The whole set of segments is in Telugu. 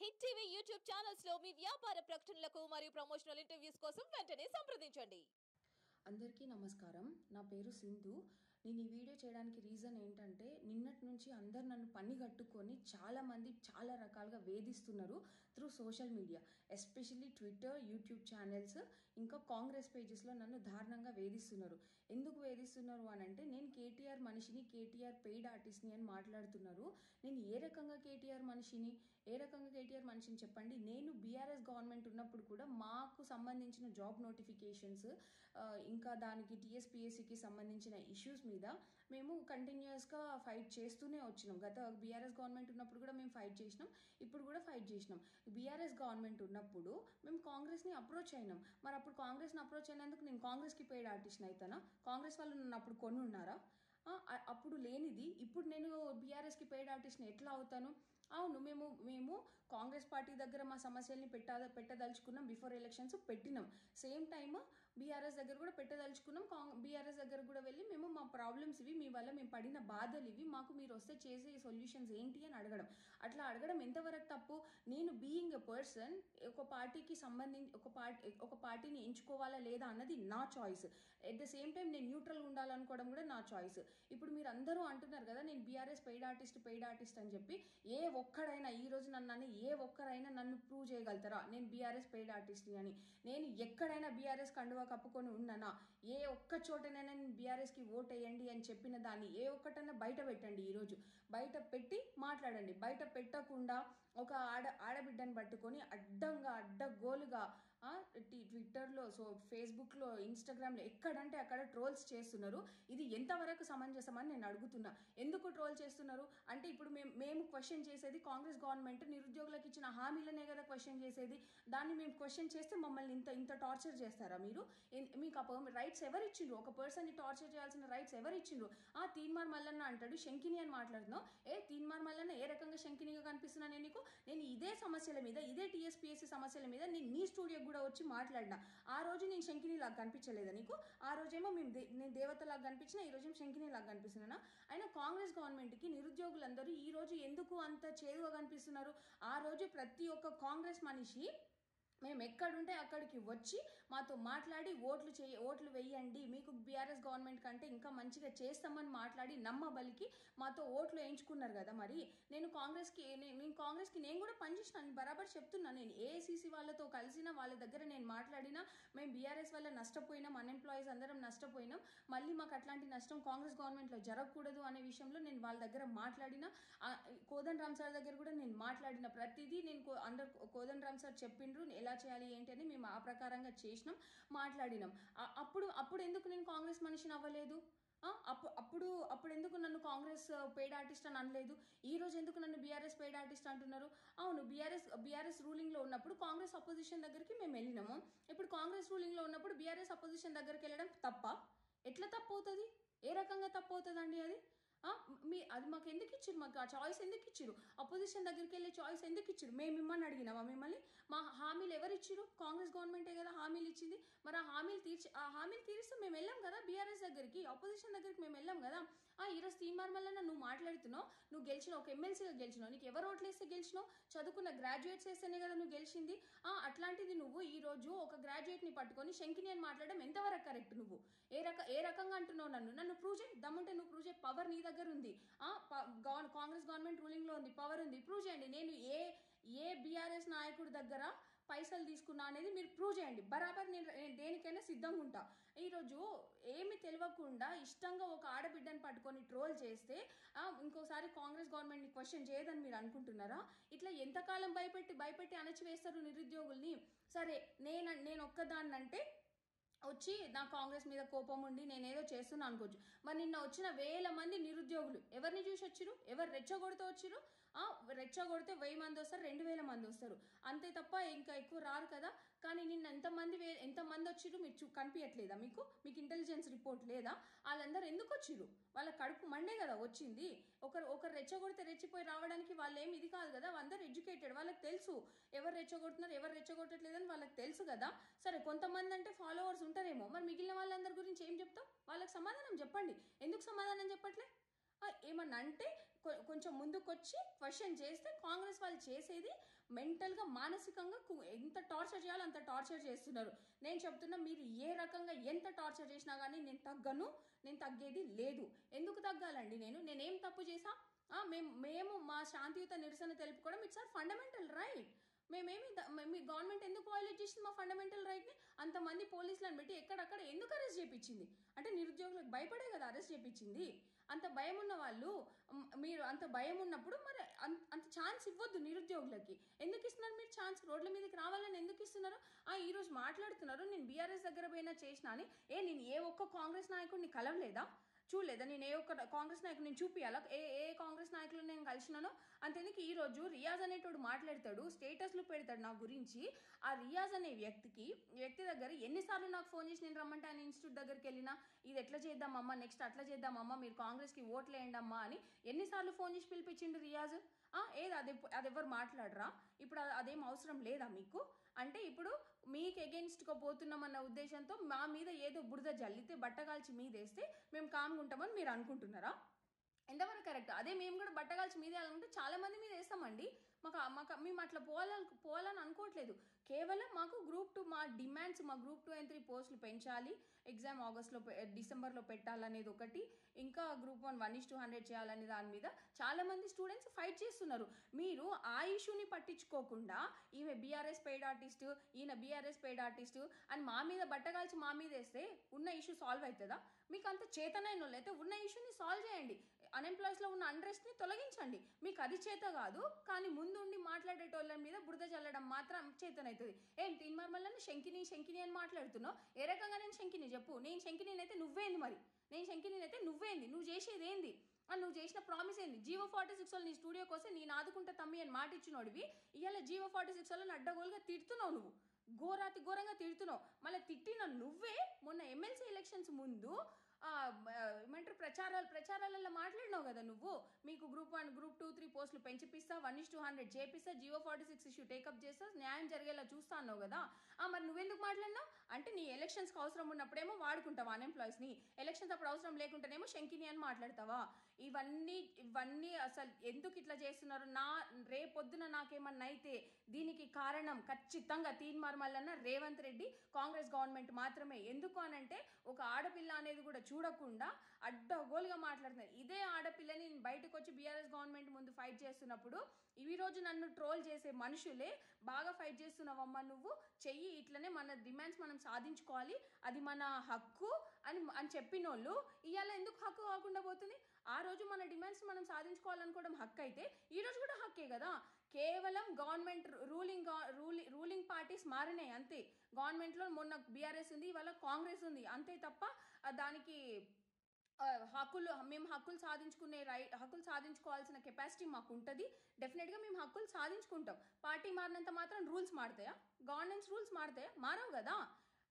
హిట్ టీవీ యూట్యూబ్ ఛానల్స్ లో మీ వ్యాపార ప్రకటనలకు మరియు ప్రమోషనల్ ఇంటర్వ్యూస్ కోసం వెంటనే సంప్రదించండి. అందరికీ నమస్కారం. నా పేరు సింధు. నేను ఈ వీడియో చేయడానికి రీజన్ ఏంటంటే, నిన్నటి నుంచి అందరు నన్ను పని కట్టుకొని చాలామంది చాలా రకాలుగా వేధిస్తున్నారు through social media, especially Twitter, YouTube channels, ఇంకా కాంగ్రెస్ పేజెస్లో నన్ను దారుణంగా వేధిస్తున్నారు. ఎందుకు వేధిస్తున్నారు అని అంటే, నేను కేటీఆర్ మనిషిని, కేటీఆర్ పెయిడ్ ఆర్టిస్ట్ని అని మాట్లాడుతున్నారు. నేను ఏ రకంగా కేటీఆర్ మనిషిని చెప్పండి. నేను బీఆర్ఎస్ గవర్నమెంట్ ఉన్నప్పుడు కూడా మాకు సంబంధించిన జాబ్ నోటిఫికేషన్స్, ఇంకా దానికి టీఎస్పీఎస్సీకి సంబంధించిన ఇష్యూస్ మీద మేము కంటిన్యూస్గా ఫైట్ చేస్తూనే వచ్చినాం. గత బీఆర్ఎస్ గవర్నమెంట్ ఉన్నప్పుడు కూడా మేము ఫైట్ చేసినాం, ఇప్పుడు కూడా ఫైట్ చేసినాం. బీఆర్ఎస్ గవర్నమెంట్ ఉన్నప్పుడు మేము కాంగ్రెస్ని అప్రోచ్ అయినాం. మరి అప్పుడు కాంగ్రెస్ని అప్రోచ్ అయినందుకు నేను కాంగ్రెస్కి పెయిడ్ ఆర్టిస్ట్ని అవుతానా? కాంగ్రెస్ వాళ్ళు నన్ను అప్పుడు కొని ఉన్నారా? అప్పుడు లేనిది ఇప్పుడు నేను బీఆర్ఎస్కి పెయిడ్ ఆర్టిస్ట్ని ఎట్లా అవుతాను? అవును, మేము కాంగ్రెస్ పార్టీ దగ్గర మా సమస్యల్ని పెట్టదలుచుకున్నాం. బిఫోర్ ఎలక్షన్స్ పెట్టినాం. సేమ్ టైమ్ బీఆర్ఎస్ దగ్గర కూడా పెట్టదలుచుకున్నాం. బీఆర్ఎస్ దగ్గర కూడా వెళ్ళి మేము మా ప్రాబ్లమ్స్ ఇవి, మీ వల్ల మేము పడిన బాధలు ఇవి, మాకు మీరు వస్తే చేసే సొల్యూషన్స్ ఏంటి అని అడగడం. అట్లా అడగడం ఎంతవరకు తప్పు? నేను బీయింగ్ ఎ పర్సన్ ఒక పార్టీకి సంబంధించి ఒక పార్టీని ఎంచుకోవాలా లేదా అన్నది నా choice. At the same time నేను న్యూట్రల్గా ఉండాలనుకోవడం కూడా నా చాయిస్. ఇప్పుడు మీరు అందరూ అంటున్నారు కదా, నేను బీఆర్ఎస్ పెయిడ్ ఆర్టిస్ట్ అని చెప్పి. ఏ ఒక్కరైనా నన్ను ప్రూవ్ చేయగలుగుతారా నేను బీఆర్ఎస్ పెయిడ్ ఆర్టిస్ట్ని అని? నేను ఎక్కడైనా బీఆర్ఎస్ కండువా కప్పుకొని ఉన్నానా? ఏ ఒక్క చోటనైనా నేను బీఆర్ఎస్కి ఓట్ వేయండి అని చెప్పిన దాన్ని ఏ ఒక్కటైనా బయట పెట్టండి. ఈరోజు బయట పెట్టి మాట్లాడండి. బయట పెట్టకుండా ఒక ఆడబిడ్డను పట్టుకొని అడ్డగోలుగా ట్విట్టర్లో, ఫేస్బుక్లో, ఇన్స్టాగ్రామ్లో ఎక్కడంటే అక్కడ ట్రోల్స్ చేస్తున్నారు. ఇది ఎంతవరకు సమంజసమని నేను అడుగుతున్నా. ఎందుకు ట్రోల్ చేస్తున్నారు అంటే, ఇప్పుడు మేము క్వశ్చన్ చేసేది కాంగ్రెస్ గవర్నమెంట్ నిరుద్యోగులకు ఇచ్చిన హామీలనే కదా క్వశ్చన్ చేసేది. దాన్ని మేము క్వశ్చన్ చేస్తే మమ్మల్ని ఇంత టార్చర్ చేస్తారా మీరు? మీకు రైట్స్ ఎవరు ఇచ్చిండ్రు? ఒక పర్సన్ని టార్చర్ చేయాల్సిన రైట్స్ ఎవరు ఇచ్చిండ్రు? తీన్మార్ మల్లన్న అంటాడు శంకిని అని మాట్లాడుతున్నావు. తీన్మార్ మల్లన్న ఏ రకంగా శంకినిగా కనిపిస్తున్నా నీకు? నేను ఇదే సమస్యల మీద, ఇదే టీఎస్పీఎస్సీ సమస్యల మీద నేను నీ స్టూడియో కూడా వచ్చి మాట్లాడినా. ఆ రోజు నేను శంకిని లాగా కనిపించలేదా నీకు? ఆ రోజేమో నేను దేవతలాగా కనిపించిన, ఈ రోజేమో శంకిని లాగా కనిపిస్తున్నానా? అయినా కాంగ్రెస్ గవర్నమెంట్కి నిరుద్యోగులందరూ ఈ రోజు ఎందుకు అంత చేదుగా కనిపిస్తున్నారు? ఆ రోజు ప్రతి ఒక్క కాంగ్రెస్ మనిషి మేము ఎక్కడుంటే అక్కడికి వచ్చి మాతో మాట్లాడి ఓట్లు వేయండి, మీకు బీఆర్ఎస్ గవర్నమెంట్ కంటే ఇంకా మంచిగా చేస్తామని మాట్లాడి నమ్మబలికి మాతో ఓట్లు వేయించుకున్నారు కదా. మరి నేను కాంగ్రెస్కి నేను కూడా పనిచేసినాను, బరాబర్ చెప్తున్నా. నేను ఏఐసీసీ వాళ్ళతో కలిసిన వాళ్ళ దగ్గర నేను మాట్లాడినా, మేము బీఆర్ఎస్ వల్ల నష్టపోయినాం, అన్ఎంప్లాయీస్ అందరం నష్టపోయినాం, మళ్ళీ మాకు అట్లాంటి నష్టం కాంగ్రెస్ గవర్నమెంట్లో జరగకూడదు అనే విషయంలో నేను వాళ్ళ దగ్గర మాట్లాడినా. కోదండ రామ్ సార్ దగ్గర కూడా నేను మాట్లాడిన. ప్రతిదీ నేను కోదండ రామ్ సార్ చెప్పిండ్రు ఎలా చేయాలి ఏంటి అని. మేము ఆ ప్రకారంగా చేసినాం, మాట్లాడినాం. అప్పుడు ఎందుకు నేను కాంగ్రెస్ మనిషిని అవ్వలేదు? అప్పుడు ఎందుకు నన్ను కాంగ్రెస్ పెయిడ్ ఆర్టిస్ట్ అని అనలేదు? ఈ రోజు ఎందుకు నన్ను బీఆర్ఎస్ పెయిడ్ ఆర్టిస్ట్ అంటున్నారు? అవును, బీఆర్ఎస్ రూలింగ్లో ఉన్నప్పుడు కాంగ్రెస్ అపోజిషన్ దగ్గరికి మేము వెళ్ళినాము. ఇప్పుడు కాంగ్రెస్ రూలింగ్లో ఉన్నప్పుడు బీఆర్ఎస్ అపోజిషన్ దగ్గరికి వెళ్ళడం తప్ప? ఎట్లా తప్పు అవుతుంది? ఏ రకంగా తప్పు అవుతుందండి అది? అది మాకు ఎందుకు ఇచ్చిరు? మాకు ఆ చాయిస్ ఎందుకు ఇచ్చిరు? అపోజిషన్ దగ్గరికి వెళ్ళే చాయిస్ ఎందుకు ఇచ్చిరు? మేము మిమ్మల్ని అడిగినామా? మిమ్మల్ని మా హామీలు ఎవరు ఇచ్చిరు? కాంగ్రెస్ గవర్నమెంటే కదా హామీలు ఇచ్చింది. మరి ఆ హామీలు తీరిస్తే మేము వెళ్ళాం కదా బీఆర్ఎస్ దగ్గరికి, అపోజిషన్ దగ్గరికి మేము వెళ్ళాం కదా. ఈరోజు తీన్మార్ మల్లన్న నువ్వు మాట్లాడుతున్నావు, నువ్వు గెలిచినావు, ఒక ఎమ్మెల్సీగా గెలిచినావు, నీకు ఎవరు ఓట్లు వేస్తే గెలిచినావు? చదువుకున్న గ్రాడ్యుయేట్స్ వేస్తేనే కదా నువ్వు గెలిచింది. అట్లాంటిది నువ్వు ఈరోజు ఒక గ్రాడ్యుయేట్ని పట్టుకొని శంకిని అని మాట్లాడడం ఎంతవరకు కరెక్ట్? నువ్వు ఏ రకంగా అంటున్నావు? నన్ను ప్రూవ్ చేయి, దమ్ముంటే నువ్వు ప్రూవ్ చేయి. పవర్ నీ దగ్గర ఉంది, కాంగ్రెస్ గవర్నమెంట్ రూలింగ్లో ఉంది, పవర్ ఉంది, ప్రూవ్ చేయండి. నేను ఏ బీఆర్ఎస్ నాయకుడి దగ్గర పైసలు తీసుకున్నా అనేది మీరు ప్రూవ్ చేయండి. బరాబర్ నేను దేనికైనా సిద్ధంగా ఉంటా. ఈరోజు ఏమి తెలియకుండా ఇష్టంగా ఒక ఆడబిడ్డను పట్టుకొని ట్రోల్ చేస్తే ఇంకోసారి కాంగ్రెస్ గవర్నమెంట్ని క్వశ్చన్ చేయదని మీరు అనుకుంటున్నారా? ఇట్లా ఎంతకాలం భయపెట్టి అణచివేస్తారు నిరుద్యోగుల్ని? సరే, నేను ఒక్కదాన్నంటే వచ్చి నా కాంగ్రెస్ మీద కోపం ఉండి నేనేదో చేస్తున్నా అనుకోవచ్చు. మరి నిన్న వచ్చిన వేల మంది నిరుద్యోగులు ఎవరిని చూసి వచ్చిరు? ఎవరు రెచ్చగొడితే వచ్చిరు? రెచ్చగొడితే 1000 మంది వస్తారు, 2000 మంది వస్తారు, అంతే తప్ప ఇంకా ఎక్కువ రారు కదా. కానీ నిన్న ఎంతమంది వచ్చిరు మీరు కనిపించట్లేదా? మీకు ఇంటెలిజెన్స్ రిపోర్ట్ లేదా? వాళ్ళందరూ ఎందుకు వచ్చిరు? వాళ్ళ కడుపు మండే కదా వచ్చింది. ఒకరు రెచ్చగొడితే రెచ్చిపోయి రావడానికి వాళ్ళు ఏమి ఇది కాదు కదా. అందరూ ఎడ్యుకేటెడ్, వాళ్ళకి తెలుసు ఎవరు రెచ్చగొడుతున్నారు ఎవరు రెచ్చగొట్టట్లేదని వాళ్ళకి తెలుసు కదా. సరే, కొంతమంది అంటే ఫాలోవర్స్ ఉంటారేమో, మరి మిగిలిన వాళ్ళందరి గురించి ఏం చెప్తాం? వాళ్ళకి సమాధానం చెప్పండి. ఎందుకు సమాధానం చెప్పట్లే? ఏమన్నా అంటే కొంచెం ముందుకొచ్చి క్వశ్చన్ చేస్తే కాంగ్రెస్ వాళ్ళు చేసేది మెంటల్గా మానసికంగా ఎంత టార్చర్ చేయాలో అంత టార్చర్ చేస్తున్నారు. నేను చెప్తున్నా, మీరు ఏ రకంగా ఎంత టార్చర్ చేసినా కానీ నేను తగ్గను, నేను తగ్గేది లేదు. ఎందుకు తగ్గాలండి? నేనేం తప్పు చేసా? మేము మా శాంతియుత నిరసన తెలుపుకోవడం ఇట్స్ ఆర్ ఫండమెంటల్ రైట్. మీ గవర్నమెంట్ ఎందుకు వైలేట్ చేసింది మా ఫండమెంటల్ రైట్ని? అంతమంది పోలీసులను పెట్టి ఎక్కడక్కడ ఎందుకు అరెస్ట్ చేయించింది? అంటే నిరుద్యోగులకు భయపడే కదా అరెస్ట్ చేయించింది. అంత భయం ఉన్న వాళ్ళు, మీరు అంత భయం ఉన్నప్పుడు మరి అంత ఛాన్స్ ఇవ్వద్దు నిరుద్యోగులకి. ఎందుకు ఇస్తున్నారు మీరు ఛాన్స్? రోడ్ల మీదకి రావాలని ఎందుకు ఇస్తున్నారు? ఈరోజు మాట్లాడుతున్నారు నేను బీఆర్ఎస్ దగ్గర పోయినా చేసినా అని. నేను ఏ ఒక్క కాంగ్రెస్ నాయకుడిని కలవలేదా? చూడలేదా? నేను ఏ ఒక్క కాంగ్రెస్ నాయకుడు నేను చూపియాలా ఏ కాంగ్రెస్ నాయకులు నేను కలిసినానో? అంతేందుకు ఈరోజు రియాజ్ అనేటోడు మాట్లాడతాడు, స్టేటస్లు పెడతాడు నా గురించి. ఆ రియాజ్ అనే వ్యక్తి దగ్గర ఎన్నిసార్లు నాకు ఫోన్ చేసి నేను రమ్మంటే ఆయన ఇన్స్టిట్యూట్ దగ్గరికి వెళ్ళినా, ఇది ఎట్లా చేద్దామమ్మా, నెక్స్ట్ అట్లా చేద్దామమ్మా, మీరు కాంగ్రెస్కి ఓట్లు వేయండి అమ్మా అని ఎన్నిసార్లు ఫోన్ చేసి పిలిపించిండు రియాజ్. అది ఎవరు మాట్లాడరా? ఇప్పుడు అదేం అవసరం లేదా మీకు? అంటే ఇప్పుడు మీకు ఎగెన్స్ట్గా పోతున్నామన్న ఉద్దేశంతో మా మీద ఏదో బురద జల్లితే, బట్టగాల్చి మీదేస్తే మేము కామ్గా ఉంటామని మీరు అనుకుంటున్నారా? ఎంతవరకు కరెక్ట్? అదే మేము కూడా బట్టగాల్చి మీదే అనుకుంటే చాలా మంది మీద వేస్తామండి. మేము అట్లా పోవాలని అనుకోవట్లేదు. కేవలం మాకు గ్రూప్ 2 మా డిమాండ్స్, మా గ్రూప్ 2 and 3 పోస్టులు పెంచాలి, ఎగ్జామ్ డిసెంబర్లో పెట్టాలనేది ఒకటి, ఇంకా గ్రూప్ 1 1:100 చేయాలనే దాని మీద చాలామంది స్టూడెంట్స్ ఫైట్ చేస్తున్నారు. మీరు ఆ ఇష్యూని పట్టించుకోకుండా ఈమె బీఆర్ఎస్ పెయిడ్ ఆర్టిస్టు, ఈయన బీఆర్ఎస్ పెయిడ్ ఆర్టిస్టు అని మా మీద బట్టగాల్చి మా మీద వేస్తే ఉన్న ఇష్యూ సాల్వ్ అవుతుందా? మీకు అంత చేతనైన వాళ్ళు అయితే ఉన్న ఇష్యూని సాల్వ్ చేయండి. అన్ఎంప్లాయ్స్లో ఉన్న అన్రెస్ట్ని తొలగించండి. మీకు అది చేత కాదు, కానీ ముందుండి మాట్లాడేటోళ్ళ మీద బురద చల్లడం మాత్రం చేతనవుతుంది. తీన్మార్మల్ని శంకిని అని మాట్లాడుతున్నావు. ఏ రకంగా నేను శంకిని చెప్పు? నేను శంకిని అయితే నువ్వేంది? మరి నేను శంకిని అయితే నువ్వేంది? నువ్వు చేసేది ఏంది? నువ్వు చేసిన ప్రామిస్ ఏంది? జీవో 46 వాళ్ళు నీ స్టూడియోకి వస్తే నేను ఆదుకుంటా తమ్మి అని మాట ఇచ్చినోడివి, ఇవాళ జీవో 46 వాళ్ళని అడ్డగోలుగా తిడుతున్నావు. నువ్వు ఘోరంగా తిడుతున్నావు. మళ్ళీ తిట్టిన నువ్వే మొన్న ఎమ్మెల్సీ ఎలక్షన్స్ ముందు ఏమంటారు ప్రచారాలలో మాట్లాడినావు కదా నువ్వు. మీకు గ్రూప్ 1 గ్రూప్ 2 3 పోస్టులు పెంచిపిస్తా, 1:100 చేపిస్తా, జీవో 46 ఇష్యూ టేకప్ చేస్తా, న్యాయం జరిగేలా చూస్తా అన్నావు కదా. మరి నువ్వెందుకు మాట్లాడినావు? అంటే నీ ఎలక్షన్స్కి అవసరం ఉన్నప్పుడేమో వాడుకుంటావా అన్ఎంప్లాయీస్ని, ఎలక్షన్స్ అప్పుడు అవసరం లేకుంటేనేమో శంకిని అని మాట్లాడతావా? ఇవన్నీ అసలు ఎందుకు ఇట్లా చేస్తున్నారు? రేపొద్దున నాకేమన్నా అయితే దీనికి కారణం ఖచ్చితంగా తీన్మార్మల్లన్న రేవంత్ రెడ్డి, కాంగ్రెస్ గవర్నమెంట్ మాత్రమే. ఎందుకు అనంటే ఒక ఆడపిల్ల అనేది కూడా చూడకుండా అడ్డగోలుగా మాట్లాడుతున్నారు. ఇదే ఆడపిల్లని నేను బయటకు వచ్చి బీఆర్ఎస్ గవర్నమెంట్ ముందు ఫైట్ చేస్తున్నప్పుడు ఈ రోజు నన్ను ట్రోల్ చేసే మనుషులే బాగా ఫైట్ చేస్తున్నావమ్మా నువ్వు చెయ్యి, ఇట్లనే మన డిమాండ్స్ మనం సాధించుకోవాలి, అది మన హక్కు అని చెప్పినోళ్ళు ఇవాళ ఎందుకు హక్కు కాకుండా పోతుంది? ఆ రోజు మన డిమాండ్స్ మనం సాధించుకోవాలనుకోవడం హక్కు అయితే ఈ రోజు కూడా హక్కే కదా. కేవలం గవర్నమెంట్ రూలింగ్ పార్టీస్ మారినాయి అంతే. గవర్నమెంట్లో మొన్న బీఆర్ఎస్ ఉంది, ఇవాళ కాంగ్రెస్ ఉంది అంతే తప్ప దానికి మేము హక్కులు సాధించుకోవాల్సిన కెపాసిటీ మాకు ఉంటుంది. డెఫినెట్గా మేము హక్కులు సాధించుకుంటాం. పార్టీ మారినంత మాత్రం రూల్స్ మారుతాయా? గవర్నెన్స్ రూల్స్ మారుతాయా? మారవు కదా.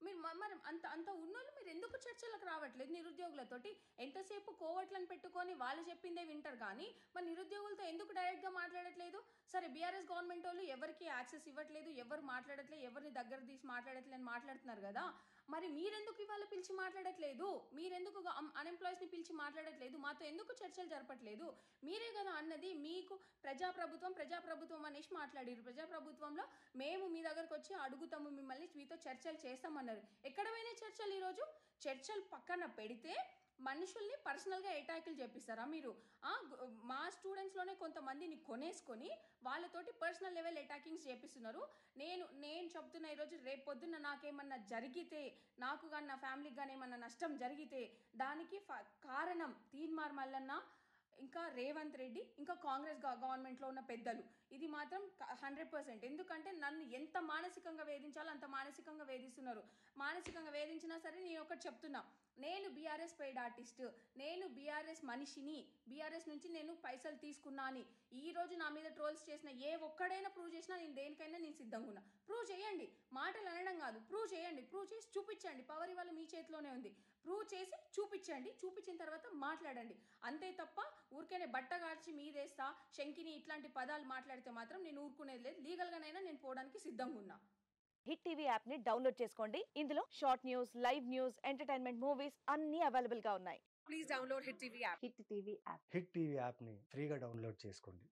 మీరు మరి అంత ఉన్నోళ్ళు మీరు ఎందుకు చర్చలకు రావట్లేదు నిరుద్యోగులతోటి? ఎంతసేపు కోవట్లను పెట్టుకొని వాళ్ళు చెప్పిందే వింటారు కానీ మరి నిరుద్యోగులతో ఎందుకు డైరెక్ట్గా మాట్లాడట్లేదు? సరే బీఆర్ఎస్ గవర్నమెంట్ వాళ్ళు ఎవరికి యాక్సెస్ ఇవ్వట్లేదు, ఎవరు మాట్లాడట్లేదు, ఎవరిని దగ్గర తీసి మాట్లాడట్లేదు అని మాట్లాడుతున్నారు కదా. మరి మీరెందుకు ఇవాళ పిలిచి మాట్లాడట్లేదు? మీరెందుకు అన్ఎంప్లాయీస్ని పిలిచి మాట్లాడట్లేదు? మాతో ఎందుకు చర్చలు జరపట్లేదు? మీరే కదా అన్నది మీకు ప్రజాప్రభుత్వం అనేసి మాట్లాడారు. ప్రజాప్రభుత్వంలో మేము మీ దగ్గరకు వచ్చి అడుగుతాము, మిమ్మల్ని మీతో చర్చలు చేస్తామన్నారు. ఎక్కడ పోయినాయి చర్చలు? ఈరోజు చర్చలు పక్కన పెడితే మనుషుల్ని పర్సనల్గా అటాకులు చేపిస్తారా మీరు? మా స్టూడెంట్స్లోనే కొంతమందిని కొనేసుకొని వాళ్ళతోటి పర్సనల్ లెవెల్ అటాకింగ్స్ చేపిస్తున్నారు. నేను చెప్తున్నా, ఈరోజు రేపు పొద్దున్న నాకేమన్నా జరిగితే, నాకు కానీ నా ఫ్యామిలీకి కానీ ఏమన్నా నష్టం జరిగితే దానికి కారణం తీన్మార్మల్లన్న, ఇంకా రేవంత్ రెడ్డి, ఇంకా కాంగ్రెస్ గవర్నమెంట్లో ఉన్న పెద్దలు. ఇది మాత్రం 100%. ఎందుకంటే నన్ను ఎంత మానసికంగా వేధించాలో అంత మానసికంగా వేధిస్తున్నారు. మానసికంగా వేధించినా సరే నేను ఒకటి చెప్తున్నా, నేను బీఆర్ఎస్ పెయిడ్ ఆర్టిస్ట్, నేను బీఆర్ఎస్ మనిషిని, బీఆర్ఎస్ నుంచి నేను పైసలు తీసుకున్నా అని ఈరోజు నా మీద ట్రోల్స్ చేసిన ఏ ఒక్కడైనా ప్రూవ్ చేసినా నేను దేనికైనా నేను సిద్ధంగా ఉన్నా. ప్రూవ్ చేయండి, మాటలు అనడం కాదు, ప్రూవ్ చేయండి, ప్రూవ్ చేసి చూపించండి. పవర్ ఇవాళ మీ చేతిలోనే ఉంది. ప్రూవ్ చేసి చూపించండి, చూపించిన తర్వాత మాట్లాడండి. అంతే తప్ప ఊరికేనే బట్టగాల్చి మీదేస్తా, శంకిని ఇట్లాంటి పదాలు మాట్లాడితే మాత్రం నేను ఊరుకునేది లేదు. లీగల్గానైనా నేను పోవడానికి సిద్ధంగా ఉన్నా. హిట్ టీవీ యాప్ ని డౌన్లోడ్ చేసుకోండి. ఇందులో short news, live news, entertainment, movies అన్ని అవైలబుల్ గా ఉన్నాయి. Please download Hit TV app. Hit TV app. Hit TV యాప్ని ఫ్రీగా డౌన్లోడ్ చేసుకోండి.